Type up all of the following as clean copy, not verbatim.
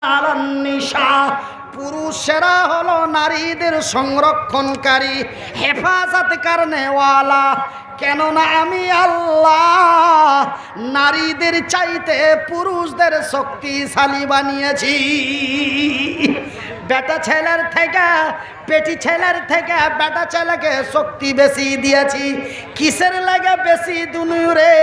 আলান্নিসা, পুরুষেরা হলো নারীদের সংরক্ষণকারী, হেফাজত করনেওয়ালা। কেননা আমি আল্লাহ নারীদের চাইতে পুরুষদের শক্তিশালী বানিয়েছি। বেটা ছেলের থেকে বেটি ছেলের থেকে বেটা ছেলেকে শক্তি বেশি দিয়েছি। কিসের লাগে বেশি দুনুরে?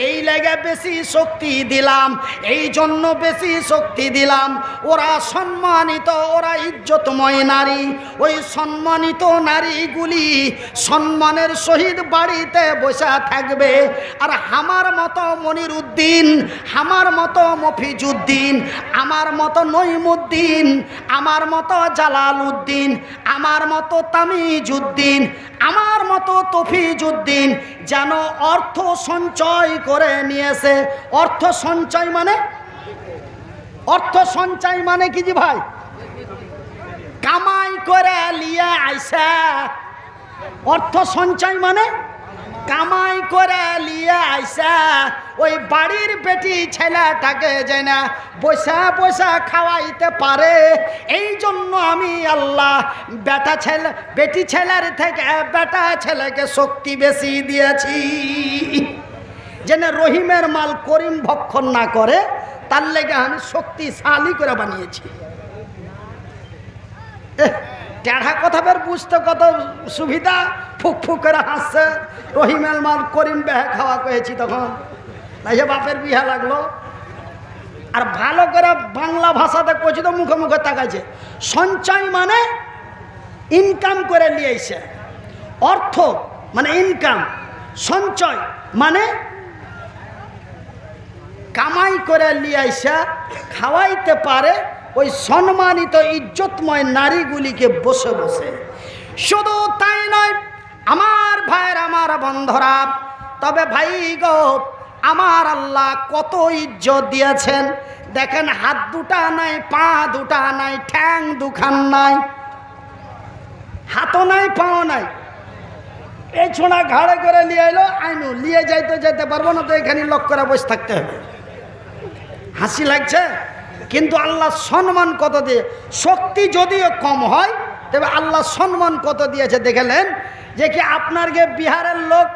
এই লাগে বেশি শক্তি দিলাম, এই জন্য বেশি শক্তি দিলাম। ওরা সম্মানিত, ওরা ইজ্জতময় নারী। ওই সম্মানিত নারীগুলি সম্মানের সহিত বাড়িতে বসে থাকবে। আর আমার মতো মনিরুদ্দিন, আমার মতো মফিজুদ্দিন, আমার মতো নইমুদ্দিন, আমার মতো জালাল উদ্দিন, আমার মতো তামিজুদ্দিন, আমার মতো তফিজুদ্দিন যেন অর্থ সঞ্চয় করে নিয়েছে। অর্থ সঞ্চয় মানে, অর্থ সঞ্চয় মানে কি জি ভাই? কামাই করে লিয়ে আইসা। অর্থ সঞ্চয় মানে কামাই করে লিয়ে আইসা ওই বাড়ির বেটি ছেলেটাকে যেন বসা বসা খাওয়াইতে পারে। এই জন্য আমি আল্লাহ বেটা ছেলে বেটি ছেলের থেকে বেটা ছেলেকে শক্তি বেশি দিয়েছি, যেন রহিমের মাল করিম ভক্ষণ না করে। তার লেগে আমি শক্তিশালী করে বানিয়েছি। টেढ़া কথা বের বুঝতে কত সুবিধা। ফুক ফুক করে হাসছে। রহিমের মাল করিম বেহে খাওয়া কয়েছি তখন তাই বাপের বিহা লাগলো। আর ভালো করে বাংলা ভাষাতে কইছি তো মুখে মুখে তাকাইছে। সঞ্চয় মানে ইনকাম করে লিয়েছে। অর্থ মানে ইনকাম, সঞ্চয় মানে কামাই করে লিয়াইসা খাওয়াইতে পারে ওই সম্মানিত ইজ্জতময় নারীগুলিকে বসে বসে। শুধু তাই নয় আমার ভাইয়ের, আমার বন্ধুরা, তবে ভাই গো আমার আল্লাহ কত ইজ্জত দিয়েছেন দেখেন। হাত দুটা নাই, পা দুটা নাই, ঠ্যাং দুখান নাই, হাতও নাই, পাও নাই। এই ছোঁড়া ঘাড়ে করে লিয়ে এলো, আইনু লিয়ে যাইতে যেতে পারবো না, তো এখানে লক করে বসে থাকতে হবে। হাসি লাগছে, কিন্তু আল্লাহ সম্মান কত দিয়ে। শক্তি যদিও কম হয় তবে আল্লাহ সম্মান কত দিয়েছে দেখলেন। যে কি আপনার গে বিহারের লোক,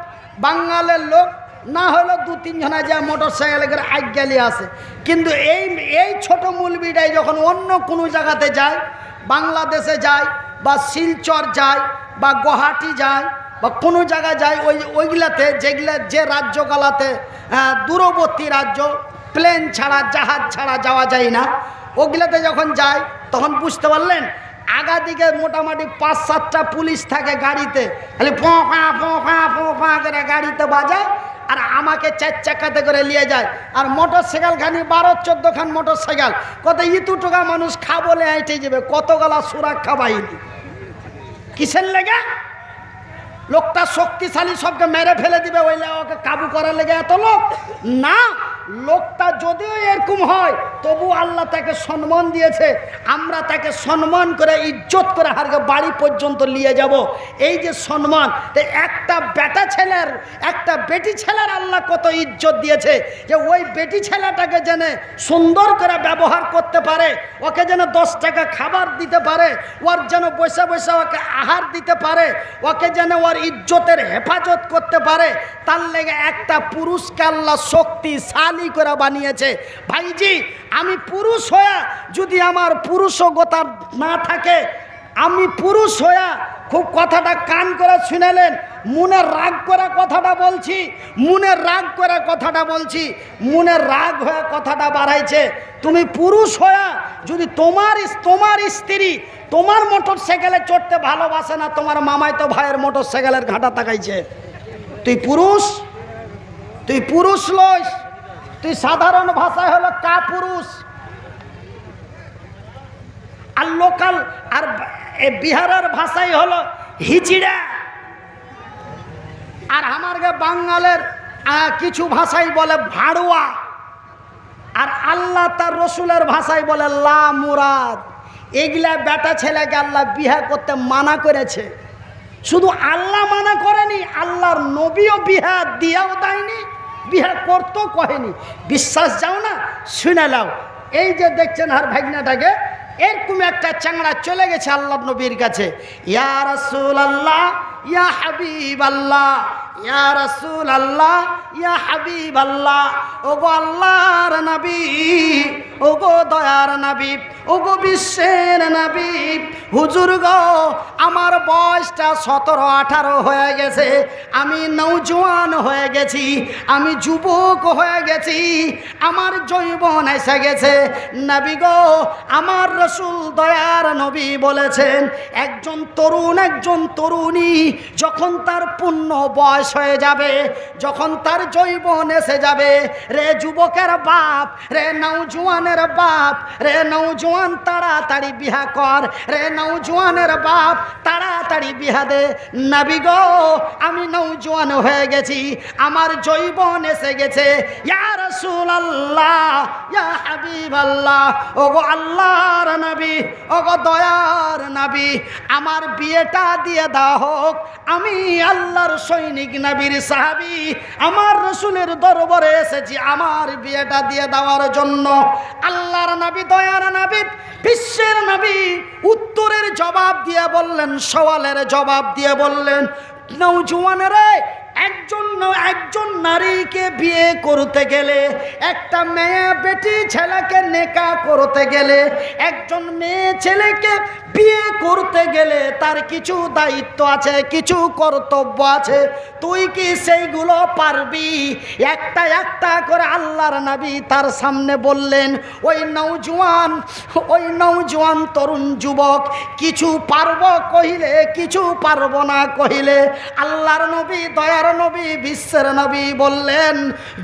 বাঙালের লোক না হলো দু তিনজনা যা মোটর সাইকেল করে আজ্ঞালি আসে, কিন্তু এই ছোট মুলবিটাই যখন অন্য কোনো জায়গাতে যায়, বাংলাদেশে যায় বা শিলচর যায় বা গুয়াহাটি যায় বা কোনো জায়গায় যায়, ওইগুলাতে যেগুলা যে রাজ্যগুলাতে দূরবর্তী রাজ্য, প্লেন ছাড়া জাহাজ ছাড়া যাওয়া যায় না, ওগুলাতে যখন যায় তখন বুঝতে পারলেন আগা দিকে মোটামুটি ৫-৭টা পুলিশ থাকে গাড়িতে, খালি ফোঁফা ফোঁফা ফোঁফা করে গাড়িতে বাজায়। আর আমাকে 4 চাকাতে করে নিয়ে যায়। আর মোটর সাইকেল খানি 12-14 খান মোটর সাইকেল, কত ইতুটুকা মানুষ খা বলে আইটে যাবে, কত গলা সুরক্ষা বাহিনী। কিসের লেগে? লোকটা শক্তিশালী, সবকে মেরে ফেলে দিবে, ওই ওকে কাবু করার লেগে এত লোক না। লোকটা যদিও এরকম হয় তবু আল্লাহ তাকে সম্মান দিয়েছে। আমরা তাকে সম্মান করে ইজ্জত করে হারকে বাড়ি পর্যন্ত নিয়ে যাব। এই যে সম্মান, একটা বেটা ছেলের, একটা বেটি ছেলের আল্লাহ কত ইজ্জত দিয়েছে, যে ওই বেটি ছেলেটাকে যেন সুন্দর করে ব্যবহার করতে পারে, ওকে যেন 10 টাকা খাবার দিতে পারে, ওর যেন বসে বসে ওকে আহার দিতে পারে, ওকে যেন ওর ইজ্জতের হেফাজত করতে পারে। তার লেগে একটা পুরুষকে আল্লাহ শক্তিশালী করে বানিয়েছে। ভাইজি, আমি পুরুষ হয়ে যদি আমার পুরুষগতা না থাকে, আমি পুরুষ হয়ে খুব কথাটা কান করে শুনেলেন, মনে রাগ করে কথাটা বলছি, মনে রাগ করে কথাটা বলছি, মনে রাগ হয়ে কথাটা বাড়াইছে। তুমি পুরুষ হয়ে যদি তোমার স্ত্রী তোমার মোটর সাইকেলে চড়তে ভালোবাসে না, তোমার মামাই তো ভাইয়ের মোটর সাইকেলের ঘাটা তাকাইছে, তুই পুরুষ? তুই পুরুষ লইস, তুই সাধারণ ভাষায় হলো কা পুরুষ। আর লোকাল আর বিহারের ভাষাই হলো হিচিড়া। আর আমার গে বাঙালের কিছু ভাষাই বলে ভাড়ুয়া। আর আল্লাহ তার রসুলের ভাষায় বলে লা মুরাদ। এগুলা বেটা ছেলেকে আল্লাহ বিহা করতে মানা করেছে। শুধু আল্লাহ মানা করেনি, আল্লাহর নবীও বিহা দিয়াও দেয়নি, বিহা করতেও কহেনি। বিশ্বাস যাও না, শুনে নাও। এই যে দেখছেন আর ভাগনাটাকে, এরকম একটা চাংড়া চলে গেছে আল্লাহ নবীর কাছে, ইয়া রাসূলুল্লাহ ইয়া হাবিবাল্লাহ, ইয়া রাসূলুল্লাহ ইয়া হাবিবাল্লাহ, ওগো আল্লাহর নবী, ওগো দয়ার নবী, ওগো বিশ্বের নবী, হুজুর গো আমার বয়সটা 17-18 হয়ে গেছে, আমি নওজোয়ান হয়ে গেছি, আমি যুবক হয়ে গেছি, আমার যৌবন এসে গেছে। নবী গো আমার রাসূল দয়ার নবী বলেছেন, একজন তরুণ একজন তরুণী যখন তার পূর্ণ বয়স হয়ে যাবে, যখন তার যৌবন এসে যাবে, রে যুবকের বাপ, রে নওজোয়ানের বাপ, রে নওজোয়ান তাড়াতাড়ি বিয়া কর, রে নওজোয়ানের বাপ তাড়াতাড়ি বিয়া দে। নবী গো আমি নওজোয়ান হয়ে গেছি, আমার যৌবন এসে গেছে, ইয়া রাসূলুল্লাহ ইয়া হাবিবাল্লাহ, ওগো আল্লাহর নবী, ওগো দয়ার নবী, আমার বিয়েটা দিয়ে দাও হোক, আমি আল্লাহর সৈনিক নবীর সাহাবী, আমার রাসূলের দরবারে এসেছি আমার বিয়েটা দিয়ে দেওয়ার জন্য। আল্লাহর নবী দয়ার নবী বিশ্বের নবী উত্তরের জবাব দিয়ে বললেন, সওয়ালের জবাব দিয়ে বললেন, নওজোয়ানেরা একজন নারীকে বিয়ে করতে গেলে, একটা মেয়ে বেটি ছেলেকে নেকা করতে গেলে, একজন মেয়ে ছেলেকে বিয়ে করতে গেলে তার কিছু দায়িত্ব আছে, কিছু কর্তব্য আছে, তুই কি সেইগুলো পারবি? একটা একটা করে আল্লাহর নবী তার সামনে বললেন। ওই নওজোয়ান তরুণ যুবক কিছু পারবো কহিলে, কিছু পারবো না কহিলে, আল্লাহর নবী দয়ার নবী বিশ্বের নবী বললেন,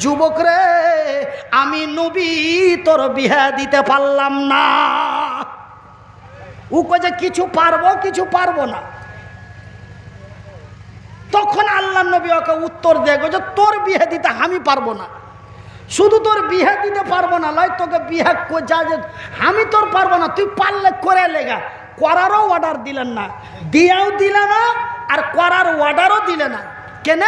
যুবক রে আমি নবী তোর বিয়ে দিতে পারলাম না। ও কয়ে কিছু পারবো কিছু পারবো না। তখন আল্লাহর নবী ওকে উত্তর দিয়ে যে তোর বিয়ে দিতে আমি পারবো না, শুধু তোর বিয়ে দিতে পারবো না লয়, তোকে বিয়ে যা যে আমি তোর পারবো না, তুই পারলে করে লেগা। করারও অর্ডার দিলেন না, দিয়েও দিলে না, আর করার অর্ডারও দিলে না। কেন?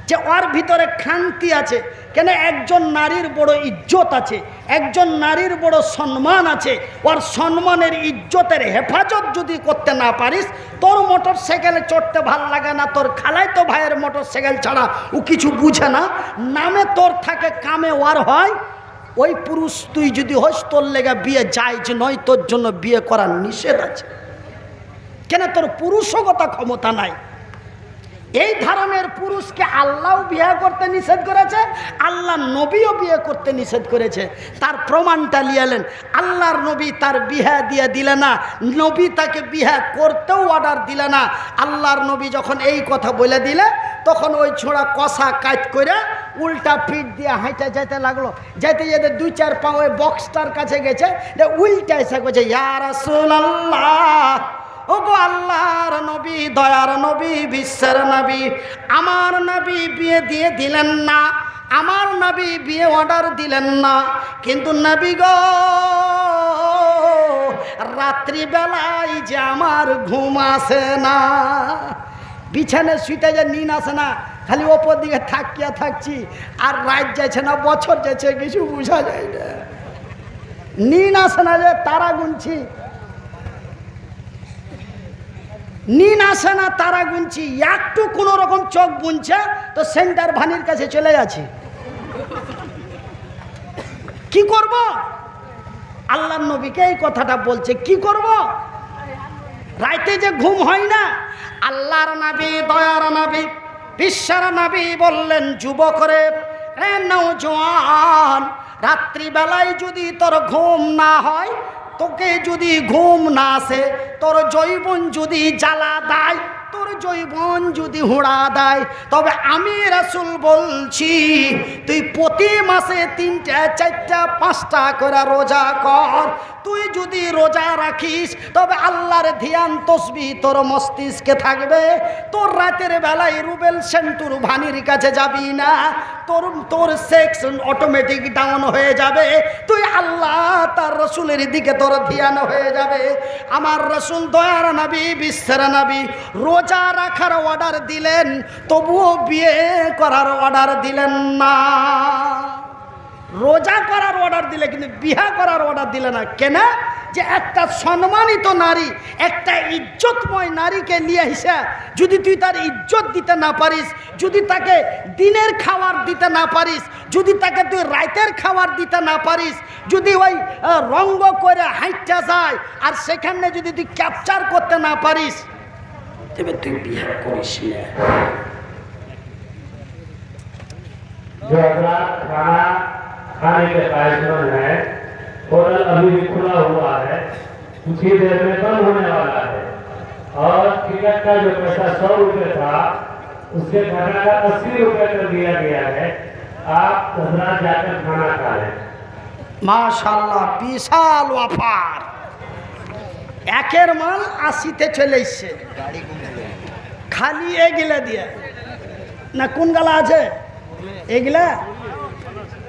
যে ওর ভিতরে খান্তি আছে। কেন? একজন নারীর বড় ইজ্জত আছে, একজন নারীর বড় সম্মান আছে। ওর সম্মানের ইজ্জতের হেফাজত যদি করতে না পারিস, তোর মোটর সাইকেলে চড়তে ভাল লাগে না, তোর খালাই তো ভাইয়ের মোটর সাইকেল ছাড়া ও কিছু বুঝে না, নামে তোর থাকে কামে ওর হয়। ওই পুরুষ তুই যদি হস, তোর লেগে বিয়ে জায়েজ নয়, তোর জন্য বিয়ে করার নিষেধ আছে। কেন? তোর পুরুষগত ক্ষমতা নাই। এই ধরনের পুরুষকে আল্লাহও বিয়ে করতে নিষেধ করেছে, আল্লাহর নবীও বিয়ে করতে নিষেধ করেছে। তার প্রমাণটা লিয়ালেন, আল্লাহর নবী তার বিয়ে দিয়ে দিলে না, নবী তাকে বিয়ে করতেও অর্ডার দিলে না। আল্লাহর নবী যখন এই কথা বলে দিলে, তখন ওই ছোড়া কষা কাজ করে উল্টা পিঠ দিয়ে হাঁটা যেতে লাগলো। যেতে যেতে 2-4 পা ওই বক্সটার কাছে গেছে, উল্টা এসে গেছে, ইয়া রাসূলুল্লাহ, ওগো আল্লাহর নবী দয়ার নবী বিশ্বের নবী, আমার নবী বিয়ে দিয়ে দিলেন না, আমার নবী বিয়ে অর্ডার দিলেন না, কিন্তু নবী গো রাত্রিবেলায় যে আমার ঘুম আসে না, বিছানে শুইতে যে নিন আসে না, খালি ওপর দিকে থাকিয়া থাকছি, আর রাত যাচ্ছে না বছর যাচ্ছে কিছু বোঝা যায় না, নিন আসে না, যে তারা গুনছি, নিন আসে না তারা গুনছি, একটু কোনো রকম চোখ বুনছে তো সেন্টার ভানির কাছে চলে যাচ্ছে। কি করব? আল্লাহর নবীকে এই কথাটা বলছে, কি করব? রাইতে যে ঘুম হয় না। আল্লাহর নবী দয়ার নবী বিশ্বের নবী বললেন, যুবক রে, নওজোয়ান, রাত্রিবেলায় যদি তোর ঘুম না হয়, তোকে যদি ঘুম না আসে, তোর যৌবন যদি জ্বালা দেয়, তোর যৌবন যদি হুড়া দেয়, তবে আমি রাসূল বলছি, তুই প্রতি মাসে 3টা 4টা 5টা করে রোজা কর। তুই যদি রোজা রাখিস, তবে আল্লাহর ধ্যান তসবিহ তোর মস্তিষ্কে থাকবে। তোর রাতের বেলায় রুবেল সেন্টুর ভানির কাছে যাবি না, তোর সেক্স অটোমেটিক ডাউন হয়ে যাবে। তুই আল্লাহ তার রাসূলের দিকে তোর ধ্যান হয়ে যাবে। আমার রাসূল দয়ার নবী বিশ্বের নবী রোজা রাখার অর্ডার দিলেন, তবুও বিয়ে করার অর্ডার দিলেন না। রোজা করার অর্ডার দিলে, কিন্তু বিয়া করার অর্ডার দিলে না। কেন? যে একটা সম্মানিত নারী, একটা ইজ্জতময় নারীকে নিয়ে এসে যদি তুই তার ইজ্জত দিতে না পারিস, যদি তাকে দিনের খাবার দিতে না পারিস, যদি তাকে তুই রাতের খাবার দিতে না পারিস, যদি ওই রঙ্গ করে হাইটা যায় আর সেখানে যদি তুই ক্যাপচার করতে না পারিস, তবে তুই বিয়ে করিস না। जो हजरात खाना खाने के कार्यक्रम है, होटल अभी भी खुला हुआ है, कुछ ही देर में बंद होने वाला है और टिकट का जो पैसा 100 रुपये था उससे घटाकर 80 रुपये कर दिया गया है। आप हजरात जाकर खाना खा लें। মাশাআল্লাহ, বিশাল অফার। একের মাল 80-তে চলে এসছে, খালি এগুলা দিয়ে না। কোন গালা আছে এগুলা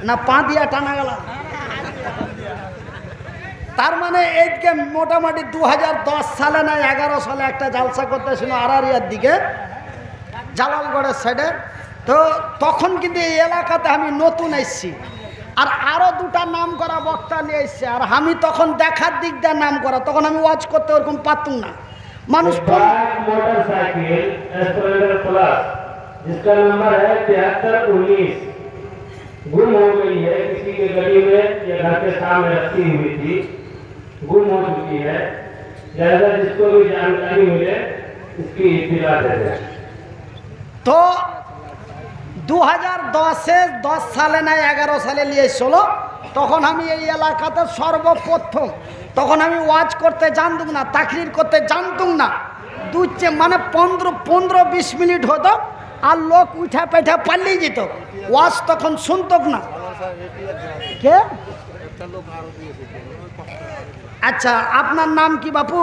না, পা দিয়া টানা গেলা। তার মানে এইদিকে মোটামুটি 2010 সালে না 11 সালে একটা জালসা করতেছিল আরারিয়ার দিকে, জালালগড়ের সাইডে। তো তখন কিন্তু এই এলাকাতে আমি নতুন এসেছি, আর আরও দুটা নাম করা বক্তা নিয়ে এসছে। আর আমি তখন দেখার দিক দিয়ে নাম করা, তখন আমি ওয়াচ করতে ওরকম পারতুম না। মানুষ मोटरसाइकिल स्प्लेंडर प्लस जिसका नंबर है 7319 गुम हो गई है, किसी के गली में या घर के सामने रखी हुई थी, गुम हो चुकी है। जैसा जिसको भी जानकारी मिले इसकी इत्तला दे दें। তো 2010 সালে না 11 সালে নিয়ে এসেছিল, তখন আমি এই এলাকাতে সর্বপ্রথম, তখন আমি ওয়াজ করতে জানতুম না, তাকরির করতে জানতুম না। মানে 15-20 মিনিট হতো আর লোক উঠা পেঠা পালিয়ে যেত, ওয়াজ তখন শুনতো না। কে? আচ্ছা, আপনার নাম কি বাপু?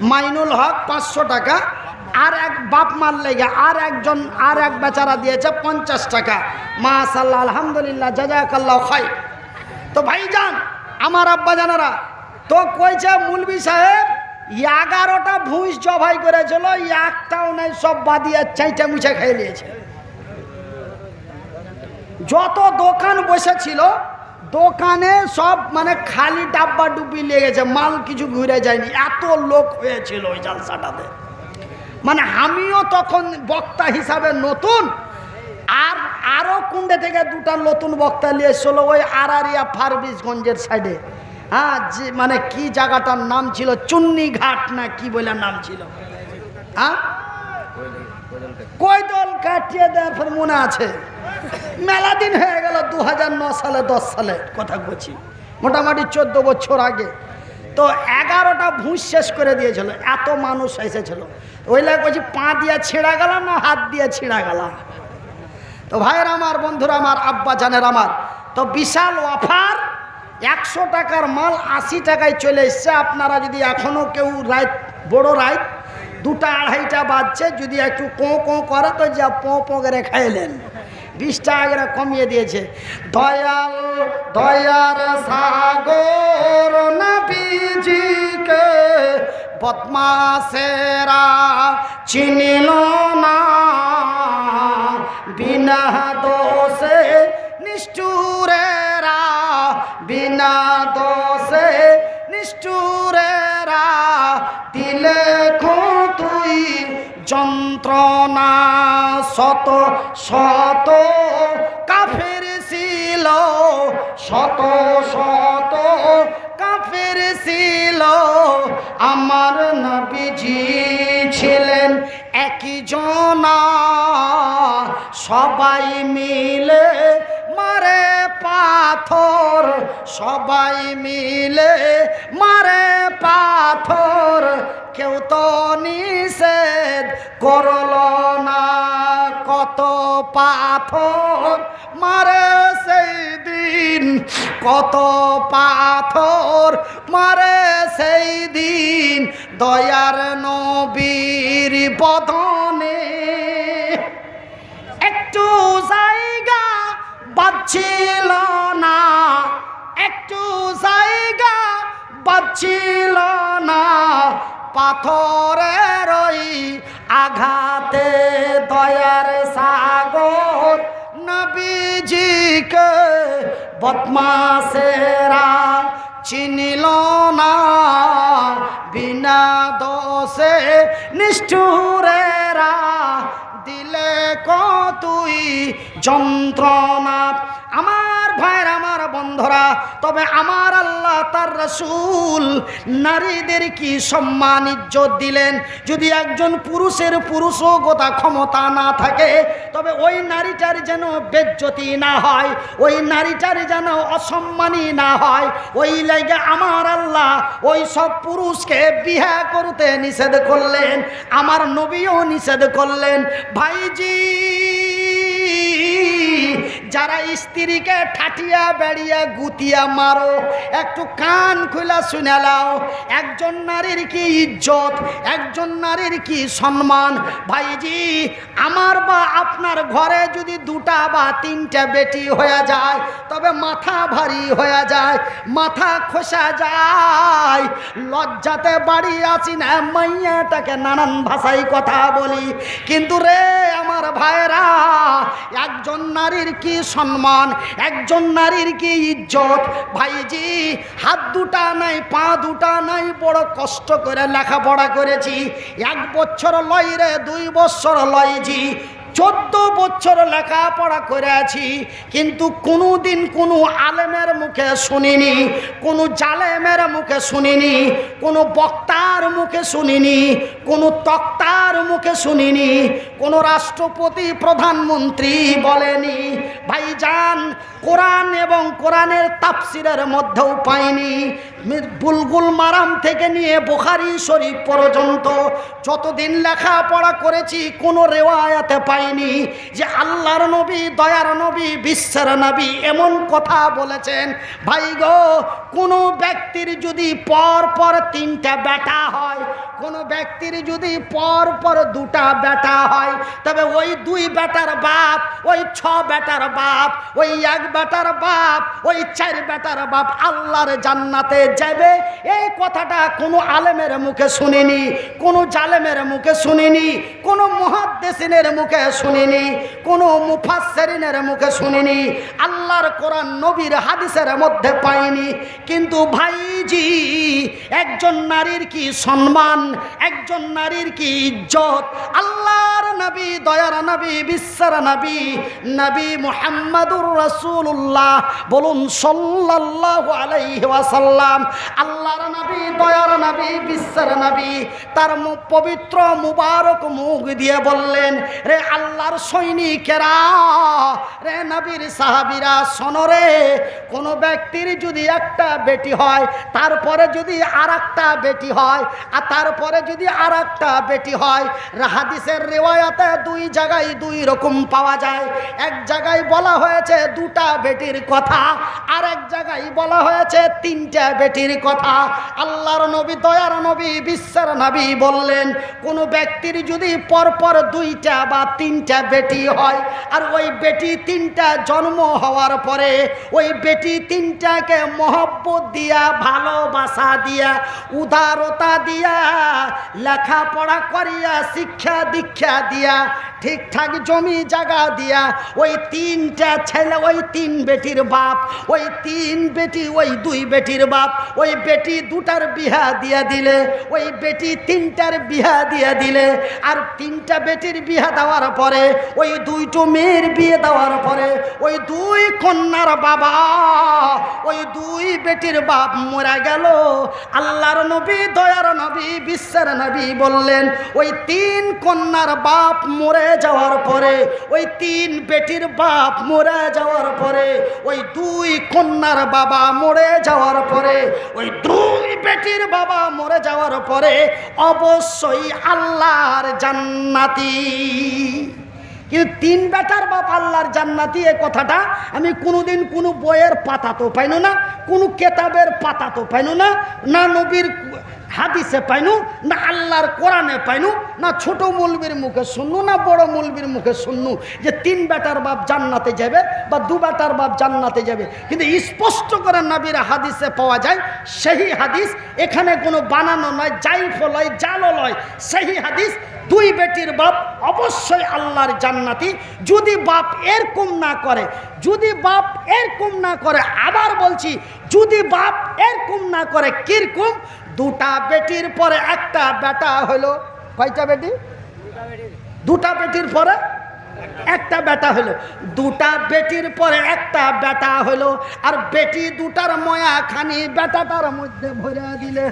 মাইনুল হক, 500 টাকা। আর এক বাপ মার লেগে আর এক বেচারা দিয়েছে 50 টাকা। মাশাআল্লাহ, আলহামদুলিল্লাহ, জাযাকাল্লাহ খাইর। তো ভাইজান, আমার আব্বা জানারা তো কইছে মুলবি সাহেব 11টা ভুঁইস জবাই করেছিল, একটাও নাই, সব বাদিয়া চাইটা মুছে খেয়ে নিয়েছে। যত দোকান বসেছিল দোকানে সব মানে খালি ডাব্বা ডুবি লেগেছে, মাল কিছু ঘুরে যায়নি, এত লোক হয়েছিল ওই জালসাটাতে। মানে আমিও তখন বক্তা হিসাবে নতুন, আর আরও কুণ্ডে থেকে দুটা নতুন বক্তা নিয়ে এসেছিল ওই আরারিয়া ফারবিসগঞ্জের সাইডে। হ্যাঁ, যে মানে কি জায়গাটার নাম ছিল, চুন্নি ঘাট না কি বলে নাম ছিল। হ্যাঁ, কৈদল কাটিয়ে দেওয়ার পর মনে আছে, মেলা দিন হয়ে গেল, 2009 সালে 10 সালে কথা বলছি, মোটামুটি 14 বছর আগে। তো 11টা ভুঁস শেষ করে দিয়েছিল, এত মানুষ এসেছিল। ওই লাগে বলছি, পা দিয়ে ছিঁড়া গেল না হাত দিয়ে ছিঁড়া গেল। তো ভাইয়ের আমার, বন্ধুরা আমার, আব্বা জানের আমার, তো বিশাল অফার। 100 টাকার মাল 80 টাকায় চলে এসছে। আপনারা যদি এখনও কেউ রাত, বড় রাত 2টা-2.5টা বাজছে, যদি একটু কোঁ করে তো যা পো করে খাইলেন। 20 টাকা করে কমিয়ে দিয়েছে। দয়াল দয়ার সাগর নবীজিকে বদমাশেরা চিনিল না, বিনা দোষে নিষ্ঠুরেরা, বিনা দোষে নিষ্ঠুরেরা দিলে তুই যন্ত্রণা। শত শত কাফের ছিল, শত শত কাফের ছিল, আমার নবীজি ছিলেন একই জনা। সবাই মিলে মারে পাথর, সবাই মিলে মারে পাথর, কেউ তো নিষেধ করল না। কত পাথর মারে সেই দিন, কত পাথর মারে সেই দিন, দয়ার নবীর বদনে একটু জায়গা বাঁচছিল না, একটু জায়গা বাঁচছিল না, পাথরের ওই আঘাতে দয়ার সাগর নবীজিকে বদমাসেরা চিনিল না বিনা দোষে নিষ্ঠুরেরা দিলে কতই যন্ত্রণা। আমার ভাইরা, আমার বন্ধুরা, তবে আমার আল্লাহ তার রাসূল নারীদের কি সম্মান ইজ্জত দিলেন। যদি একজন পুরুষের পুরুষগতা ক্ষমতা না থাকে, তবে ওই নারীটার যেন বেজ্জতি না হয়, ওই নারীটার যেন অসম্মানী না হয়। ওই লাগে আমার আল্লাহ ওই সব পুরুষকে বিয়ে করতে নিষেধ করলেন, আমার নবীও নিষেধ করলেন। ভাইজি, যারা স্ত্রীকে ঠাটিয়া বেড়িয়া গুতিয়া মারো, একটু কান খুলা শুনে লাও। একজন নারীর কি ইজ্জত, একজন নারীর কি সম্মান। ভাইজি, আমার বা আপনার ঘরে যদি দুটা বা তিনটা বেটি হয়ে যায়, তবে মাথা ভারী হয়ে যায়, মাথা খসা যায়। লজ্জাতে বাড়ি আসি না, মাইয়াটাকে নানান ভাষায় কথা বলি। কিন্তু রে আমার ভাইরা, একজন নারীর কি সম্মান, একজন নারীর কি ইজ্জত। ভাইজি, হাত দুটা নাই, পা দুটা নাই, বড় কষ্ট করে লেখাপড়া করেছি। 1 বছর লয় রে, 2 বছর লয় জি, 14 বছর লেখাপড়া করে আছি, কিন্তু কোনোদিন কোনো আলেমের মুখে শুনিনি, কোনো জালেমের মুখে শুনিনি, কোনো বক্তার মুখে শুনিনি, কোনো তক্তার মুখে শুনিনি, কোনো রাষ্ট্রপতি প্রধানমন্ত্রী বলেনি। ভাইজান, কোরআন এবং কোরআনের তাফসিরের মধ্যেও পাইনি। বুলবুল মারাম থেকে নিয়ে বুখারী শরীফ পর্যন্ত যতদিন লেখাপড়া করেছি, কোনো রেওয়ায়াতে পাইনি যে আল্লাহর নবী, দয়ার নবী, বিশ্বের নবী এমন কথা বলেছেন। ভাই গো, কোনো ব্যক্তির যদি পর পর 3টা বেটা হয়, কোনো ব্যক্তির যদি পর পর 2টা বেটা হয়, তবে ওই 2 বেটার বাপ, ওই 6 বেটার বাপ, ওই 1 বেটার বাপ, ওই 4 বেটার বাপ আল্লাহর জান্নাতে যাবে। এই কথাটা কোনো আলেমের মুখে শুনিনি, কোনো জালেমের মুখে শুনিনি, কোনো মুহাদ্দিসিনের মুখে শুনিনি, কোনো মুফাসসিরিনের মুখে শুনিনি, আল্লাহর কোরআন নবীর হাদিসের মধ্যে পাইনি। কিন্তু ভাইজি, একজন নারীর কি সম্মান, একজন নারীর কি ইজ্জত। আল্লাহর নবী, দয়ার নবী, বিশ্বের নবী, নবী মুহাম্মদুর রাসূলুল্লাহ, বলুন সাল্লাল্লাহু আলাইহি ওয়াসাল্লাম। আল্লাহর নবী, দয়ার নবী, বিশ্বের নবী তার পবিত্র মুবারক মুখ দিয়ে বললেন, রে আল্লাহর সৈনিকেরা, রে নবীর সাহাবীরা, শোনরে, কোন ব্যক্তির যদি একটা বেটি হয়, তারপরে যদি আরেকটা বেটি হয়, আর তারপরে যদি আরেকটা বেটি হয়, হাদিসের রিওয়ায়াতে 2 জায়গায় 2 রকম পাওয়া যায়। এক জায়গায় বলা হয়েছে 2টা বেটির কথা, আর এক জায়গায় বলা হয়েছে 3টা বেটির কথা। আল্লাহর নবী, দয়ার নবী, বিশ্বের নবী বললেন, কোন ব্যক্তির যদি পরপর 2টা বা 3টা বেটি হয়, আর ওই বেটি 3টা জন্ম হওয়ার পরে ওই বেটি 3টাকে মহব্বত দিয়া, ভালোবাসা দিয়া, উদারতা দিয়া, লেখাপড়া করিয়া, শিক্ষা দীক্ষা দিয়া, ঠিকঠাক জমি জায়গা দিয়া, ওই 3টা ছেলে, ওই 3 বেটির বাপ, ওই 3 বেটি, ওই 2 বেটির বাপ, ওই বেটি 2টার বিয়া দিয়া দিলে, ওই বেটি 3টার বিয়া দিয়া দিলে, আর 3টা বেটির বিয়া দেওয়ার পরে, ওই 2টো মেয়ের বিয়ে দেওয়ার পরে, ওই 2 কন্যার বাবা, ওই 2 বেটির বাপ মরে গেল। আল্লাহর নবী, দয়ার নবী, বিশ্বের নবী বললেন, ওই 3 কন্যার বাপ মরে যাওয়ার পরে, ওই 3 বেটির বাপ মরে যাওয়ার পরে, ওই 2 কন্যার বাবা মরে যাওয়ার পরে, ওই 2 বেটির বাবা মরে যাওয়ার পরে অবশ্যই আল্লাহর জান্নাতি। কিন্তু 3 বেটার বাপ আল্লাহর জান্নাতি, এই কথাটা আমি কোনোদিন কোনো বইয়ের পাতা তো পাইনো না, কোনো কেতাবের পাতা তো পাইনো না, না নবীর হাদিসে পাইনু, না আল্লাহর কোরআনে পাইনু, না ছোট মৌলবীর মুখে শুননু, না বড় মৌলবীর মুখে শুননু যে 3 বেটার বাপ জান্নাতে যাবে বা 2 বেটার বাপ জান্নাতে যাবে। কিন্তু স্পষ্ট করে নবীর হাদিসে পাওয়া যায়, সেই হাদিস, এখানে কোনো বানানো নয়, জাইফ নয়, জালও নয়, সেই হাদিস। দুই বেটির বাপ অবশ্যই আল্লাহর জান্নাতি, যদি বাপ এরকম না করে, যদি বাপ এরকম না করে, আবার বলছি যদি বাপ এরকম না করে, কিরকম? দুটা বেটির পরে একটা বেটা হলো, কয়টা বেটি? দুটা বেটির পরে একটা বেটা হলো, দুটা বেটির পরে একটা বেটা হলো, আর বেটি দুটার ময়া খানি বেটাটার মধ্যে ভরে দিলে